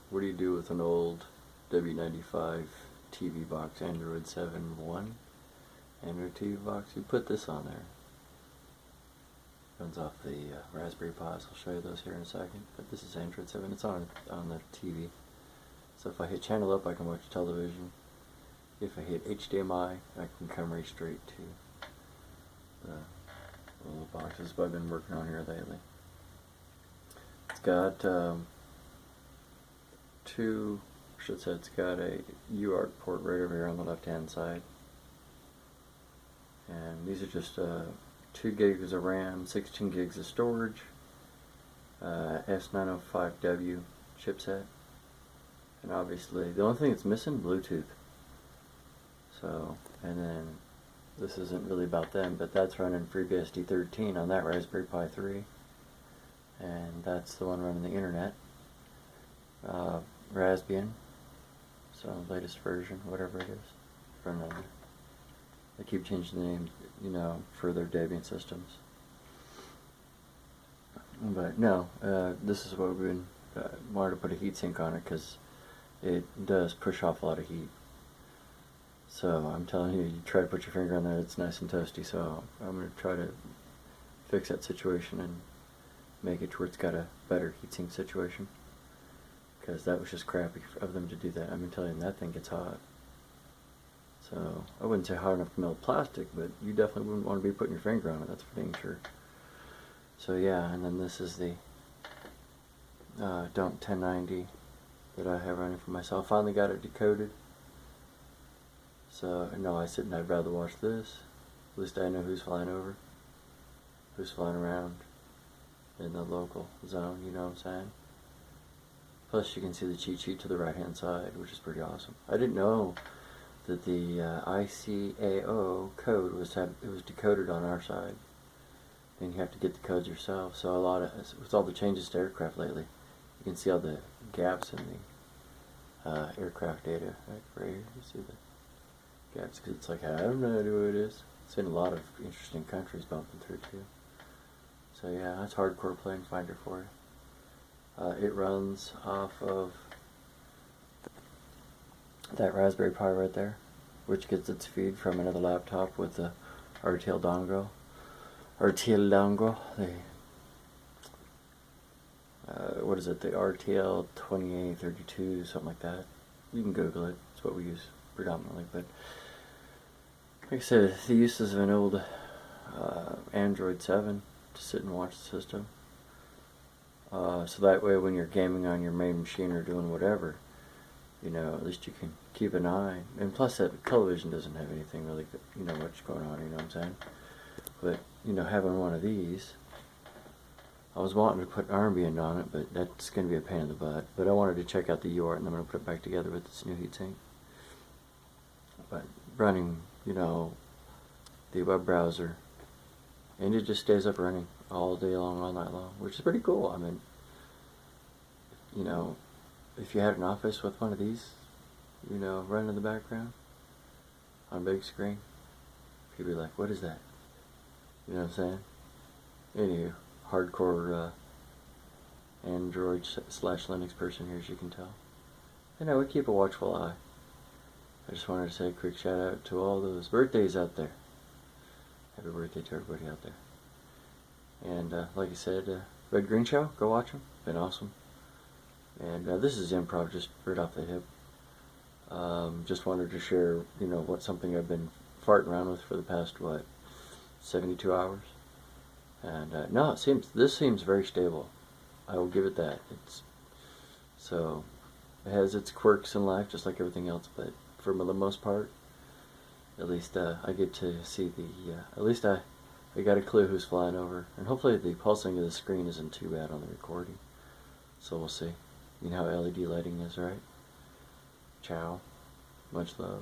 what do you do with an old W95 TV box, Android 7.1 Android TV box? You put this on there. Runs off the Raspberry Pis. I'll show you those here in a second. But this is Android 7. It's on the TV. So if I hit channel up, I can watch television. If I hit HDMI, I can come right straight to the little boxes I've been working on here lately. It's got it's got a UART port right over here on the left hand side. And these are just 2 gigs of RAM, 16 gigs of storage, s905w chipset, and obviously the only thing it's missing, Bluetooth. So, and then this isn't really about them, but that's running FreeBSD 13 on that Raspberry Pi 3, and that's the one running the internet. Raspbian, so latest version, whatever it is, for another. They keep changing the name, you know, for their Debian systems. But no, this is what we've been wanted to put a heatsink on it because it does push off a lot of heat. So I'm telling you, you try to put your finger on that, it's nice and toasty. So I'm going to try to fix that situation and make it to where it's got a better heatsink situation. Because that was just crappy of them to do that. I'm telling you, that thing gets hot. So I wouldn't say hot enough to melt plastic, but you definitely wouldn't want to be putting your finger on it, that's for dang sure. So yeah, and then this is the dump 1090 that I have running for myself. Finally got it decoded. So no, I said I'd rather watch this. At least I know who's flying over, who's flying around in the local zone, you know what I'm saying? Plus you can see the cheat sheet to the right hand side, which is pretty awesome. I didn't know that the ICAO code was decoded on our side, and you have to get the codes yourself. So a lot of, with all the changes to aircraft lately, you can see all the gaps in the aircraft data right here. You see the gaps because it's like, I have no idea what it is. It's in a lot of interesting countries bumping through too. So yeah, that's hardcore planefinder for you. It runs off of that Raspberry Pi right there, which gets its feed from another laptop with the RTL dongle. What is it? The RTL 2832, something like that. You can Google it. It's what we use predominantly. But like I said, the uses of an old Android 7 to sit and watch the system. So that way, when you're gaming on your main machine or doing whatever, you know, at least you can keep an eye. And plus, that television doesn't have anything really, you know, much going on, you know what I'm saying? But, you know, having one of these, I was wanting to put Armbian on it, but that's going to be a pain in the butt. But I wanted to check out the UART, and I'm going to put it back together with this new heatsink. But running, you know, the web browser, and it just stays up running all day long, all night long, which is pretty cool. I mean, you know, if you had an office with one of these, you know, running in the background on big screen, people be like, what is that? You know what I'm saying? Anywho, hardcore Android / Linux person here, as you can tell. And I would keep a watchful eye. I just wanted to say a quick shout out to all those birthdays out there. Happy birthday to everybody out there. And like I said, Red Green Show, go watch them. Been awesome. And this is improv, just right off the hip. Just wanted to share, you know, something I've been farting around with for the past, 72 hours. And no, this seems very stable. I will give it that. So it has its quirks in life, just like everything else. But for the most part, at least I get to see at least I got a clue who's flying over, and hopefully the pulsing of the screen isn't too bad on the recording. So we'll see. You know how LED lighting is, right? Ciao. Much love.